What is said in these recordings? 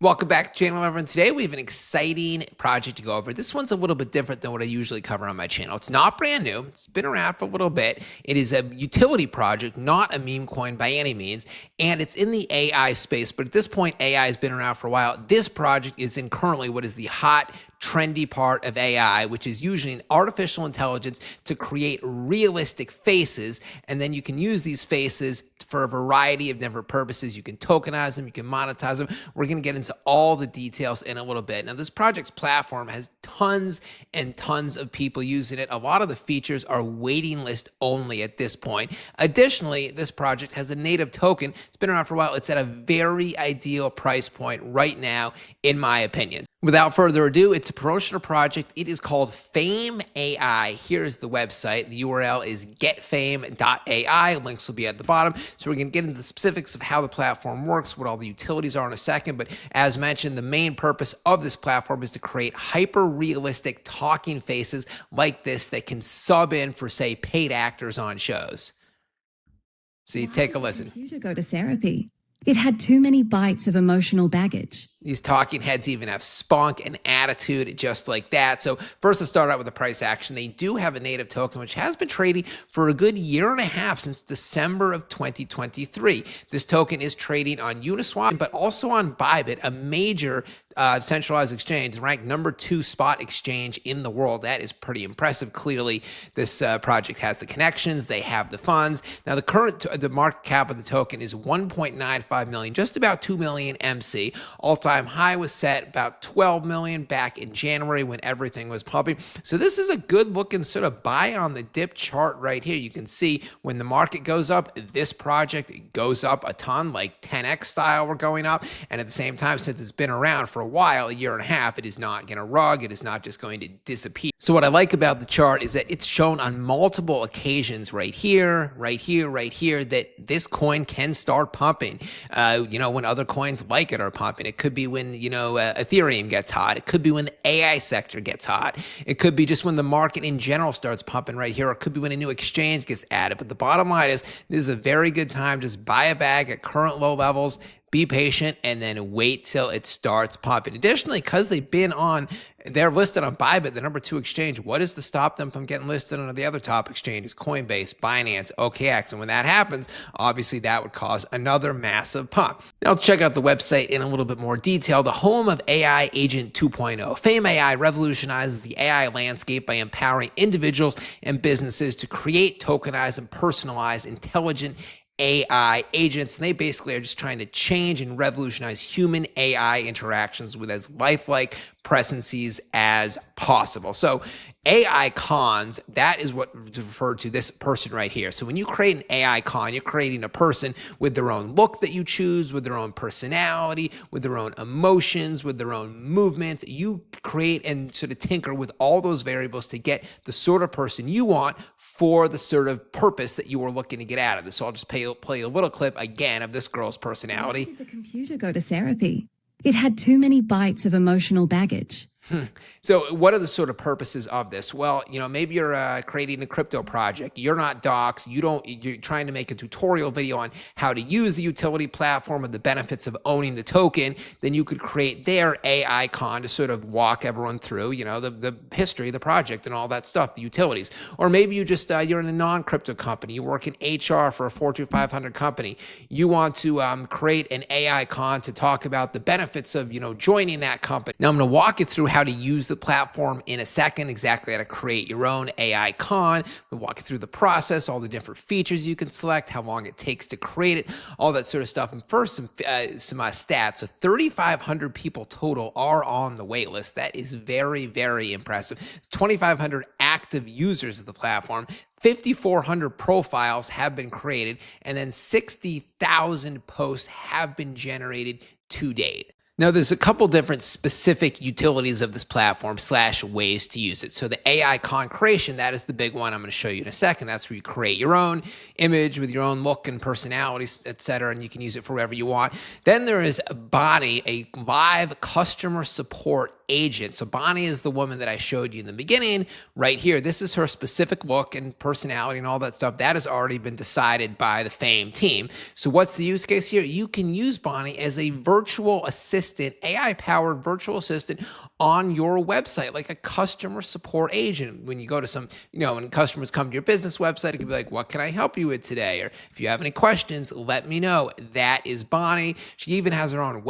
Welcome back to the channel, everyone. Today we have an exciting project to go over. This one's a little bit different than what I usually cover on my channel. It's not brand new. It's been around for a little bit. It is a utility project, not a meme coin by any means, and it's in the AI space. But at this point, AI has been around for a while. This project is in currently what is the hot, trendy part of AI, which is usually an artificial intelligence to create realistic faces, and then you can use these faces for a variety of different purposes. You can tokenize them, you can monetize them. We're going to get into all the details in a little bit. Now, this project's platform has tons and tons of people using it. A lot of the features are waiting list only at this point. Additionally, this project has a native token. It's been around for a while. It's at a very ideal price point right now, in my opinion. Without further ado, it's a promotional project. It is called Fame AI. Here's the website. The URL is getfame.ai. Links will be at the bottom. So we're going to get into the specifics of how the platform works, what all the utilities are in a second. But as mentioned, the main purpose of this platform is to create hyper-realistic talking faces like this that can sub in for, say, paid actors on shows. So you take a listen. Why did the computer go to therapy? It had too many bites of emotional baggage. These talking heads even have spunk and attitude just like that. So first, let's start out with the price action. They do have a native token, which has been trading for a good year and a half since December of 2023. This token is trading on Uniswap, but also on Bybit, a major centralized exchange, ranked #2 spot exchange in the world. That is pretty impressive. Clearly, this project has the connections. They have the funds. Now, the market cap of the token is 1.95 million, just about 2 million MC. All-time high was set about 12 million back in January when everything was pumping. So this is a good looking sort of buy on the dip chart right here. You can see when the market goes up, this project goes up a ton, like 10x style we're going up. And at the same time, since it's been around for a while, a year and a half, it is not going to rug. It is not just going to disappear. So what I like about the chart is that it's shown on multiple occasions right here, right here, right here, that this coin can start pumping. When other coins like it are pumping. It could be when, Ethereum gets hot. It could be when the AI sector gets hot. It could be just when the market in general starts pumping right here. Or it could be when a new exchange gets added. But the bottom line is this is a very good time. Just buy a bag at current low levels. Be patient and then wait till it starts pumping. Additionally, because they're listed on Bybit, the #2 exchange, what is to stop them from getting listed on the other top exchanges? Coinbase, Binance, OKX. And when that happens, obviously that would cause another massive pump. Now let's check out the website in a little bit more detail. The home of AI Agent 2.0. Fame AI revolutionizes the AI landscape by empowering individuals and businesses to create, tokenize, and personalize intelligent AI agents, and they basically are just trying to change and revolutionize human AI interactions with as lifelike presences as possible. So AI cons, that is what is referred to this person right here. So when you create an AI con, you're creating a person with their own look that you choose, with their own personality, with their own emotions, with their own movements. You create and sort of tinker with all those variables to get the sort of person you want for the sort of purpose that you were looking to get out of this. So I'll just play a little clip again of this girl's personality. Why did the computer go to therapy? It had too many bites of emotional baggage. So what are the sort of purposes of this? Well, maybe you're creating a crypto project. You're not docs. You're trying to make a tutorial video on how to use the utility platform and the benefits of owning the token. Then you could create their AI con to sort of walk everyone through, the history of the project and all that stuff, the utilities. Or maybe you're in a non-crypto company. You work in HR for a Fortune 500 company. You want to create an AI con to talk about the benefits of, joining that company. Now I'm going to walk you through how to use the platform in a second, exactly how to create your own AI con. We'll walk you through the process, all the different features you can select, how long it takes to create it, all that sort of stuff. And first, some stats. So 3,500 people total are on the wait list. That is very, very impressive. 2,500 active users of the platform. 5,400 profiles have been created, and then 60,000 posts have been generated to date. Now, there's a couple different specific utilities of this platform / ways to use it. So the AI con creation, that is the big one I'm going to show you in a second. That's where you create your own image with your own look and personality, etc., and you can use it for whatever you want. Then there is Body, a live customer support agent. So Bonnie is the woman that I showed you in the beginning right here. This is her specific look and personality and all that stuff. That has already been decided by the Fame team. So what's the use case here? You can use Bonnie as a virtual assistant, AI-powered virtual assistant on your website, like a customer support agent. When you go to some, when customers come to your business website, it can be like, what can I help you with today? Or if you have any questions, let me know. That is Bonnie. She even has her own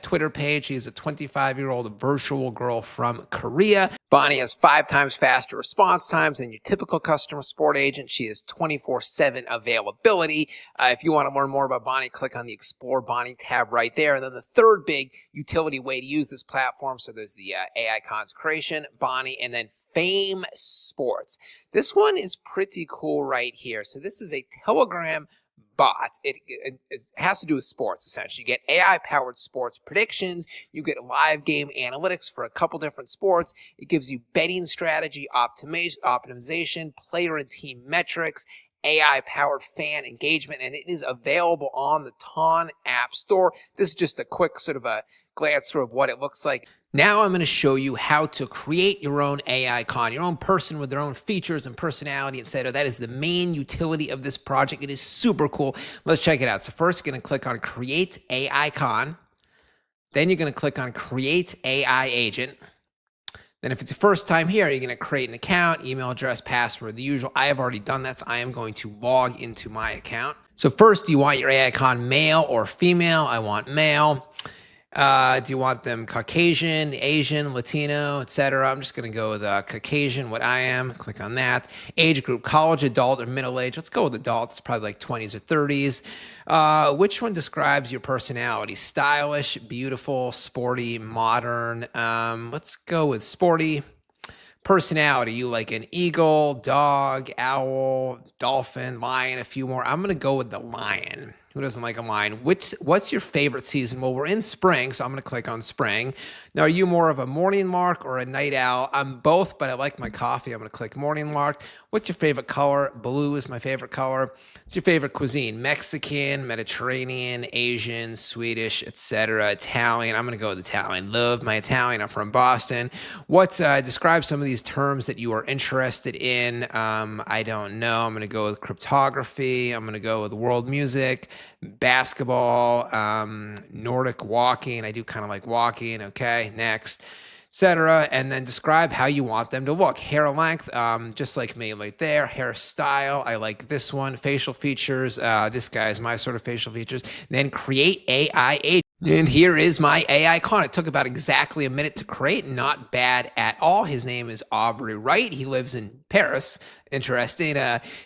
Twitter page. She is a 25-year-old virtual girl from Korea. Bonnie has 5 times faster response times than your typical customer support agent. She has 24/7 availability. If you want to learn more about Bonnie, click on the Explore Bonnie tab right there. And then the third big utility way to use this platform, so there's the AI consecration, Bonnie, and then Fame Sports. This one is pretty cool right here. So this is a Telegram bot. It has to do with sports, essentially. You get AI-powered sports predictions. You get live game analytics for a couple different sports. It gives you betting strategy optimization, player and team metrics, AI-powered fan engagement, and it is available on the Ton App Store. This is just a quick sort of a glance through of what it looks like. Now I'm going to show you how to create your own AI icon, your own person with their own features and personality, etc. That is the main utility of this project. It is super cool. Let's check it out. So first, you're going to click on Create AI Icon. Then you're going to click on Create AI Agent. Then if it's your first time here, you're going to create an account, email address, password, the usual. I have already done that, so I am going to log into my account. So first, do you want your AI icon male or female? I want male. Do you want them Caucasian, Asian, Latino, etc.? I'm just going to go with Caucasian, what I am. Click on that. Age group, college, adult, or middle age. Let's go with adult. It's probably like 20s or 30s. Which one describes your personality? Stylish, beautiful, sporty, modern. Let's go with sporty. Personality, you like an eagle, dog, owl, dolphin, lion, a few more. I'm going to go with the lion. Who doesn't like a lion? What's your favorite season? Well, we're in spring, so I'm going to click on spring. Now, are you more of a morning lark or a night owl? I'm both, but I like my coffee. I'm going to click morning lark. What's your favorite color? Blue is my favorite color. What's your favorite cuisine? Mexican, Mediterranean, Asian, Swedish, etc. Italian. I'm going to go with Italian. Love my Italian. I'm from Boston. Describe some of these terms that you are interested in. I don't know. I'm going to go with cryptography. I'm going to go with world music, basketball, Nordic walking. I do kind of like walking. Okay, next, etc. And then describe how you want them to look. Hair length, just like me right there. Hairstyle, I like this one. Facial features, this guy is my sort of facial features. Then create AI agent. And here is my AI icon. It took about exactly a minute to create. Not bad at all. His name is Aubrey Wright. He lives in Paris. Interesting.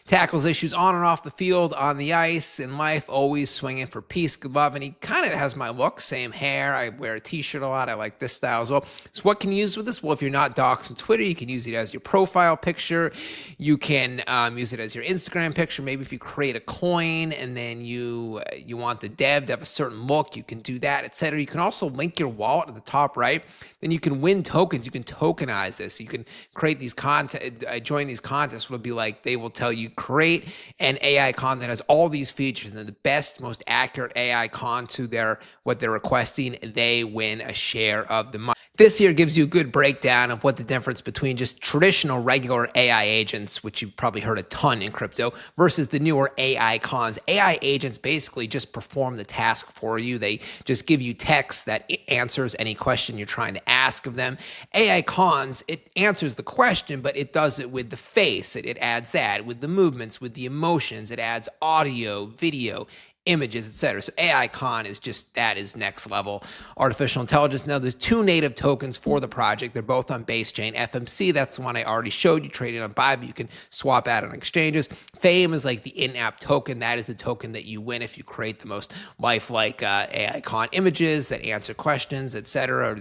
Tackles issues on and off the field, on the ice, in life, always swinging for peace, good love. And he kind of has my look, same hair. I wear a t-shirt a lot. I like this style as well. So what can you use with this? Well, if you're not doxing Twitter, you can use it as your profile picture. You can use it as your Instagram picture. Maybe if you create a coin and then you want the dev to have a certain look, you can do that, etc. You can also link your wallet at the top right. Then you can win tokens. You can tokenize this. You can create these content, join these contests. Will be like, they will tell you create an AI con that has all these features, and then the best, most accurate AI con to what they're requesting, they win a share of the money. This here gives you a good breakdown of what the difference between just traditional regular AI agents, which you've probably heard a ton in crypto, versus the newer AI cons. AI agents basically just perform the task for you. They just give you text that answers any question you're trying to ask of them. AI cons, it answers the question, but it does it with the face. It adds that with the movements, with the emotions. It adds audio, video, images, etc. So AI con is just, that is next level artificial intelligence. Now there's 2 native tokens for the project. They're both on base chain. FMC, that's the one I already showed you, traded on Buy, but you can swap out on exchanges. Fame is like the in-app token. That is the token that you win if you create the most lifelike AI con images that answer questions, etc.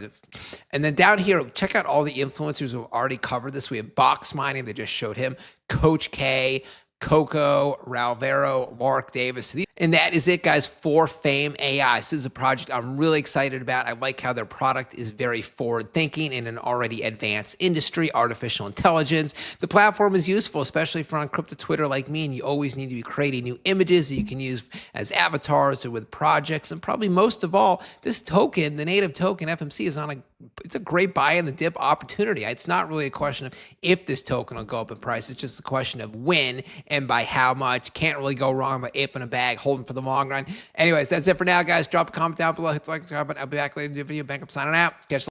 And then down here, check out all the influencers who have already covered this. We have Box Mining, they just showed him, Coach K, Coco, Ralvero, Mark Davis. And that is it, guys, for Fame AI. So this is a project I'm really excited about. I like how their product is very forward-thinking in an already advanced industry, artificial intelligence. The platform is useful, especially if you're on crypto Twitter like me, and you always need to be creating new images that you can use as avatars or with projects. And probably most of all, this token, the native token, FMC, is on a great buy in the dip opportunity. It's not really a question of if this token will go up in price. It's just a question of when and by how much. Can't really go wrong by aping a bag, holding for the long run. Anyways, that's it for now, guys. Drop a comment down below. Hit the like, subscribe button. I'll be back later in the video. Bankrupt signing out. Catch you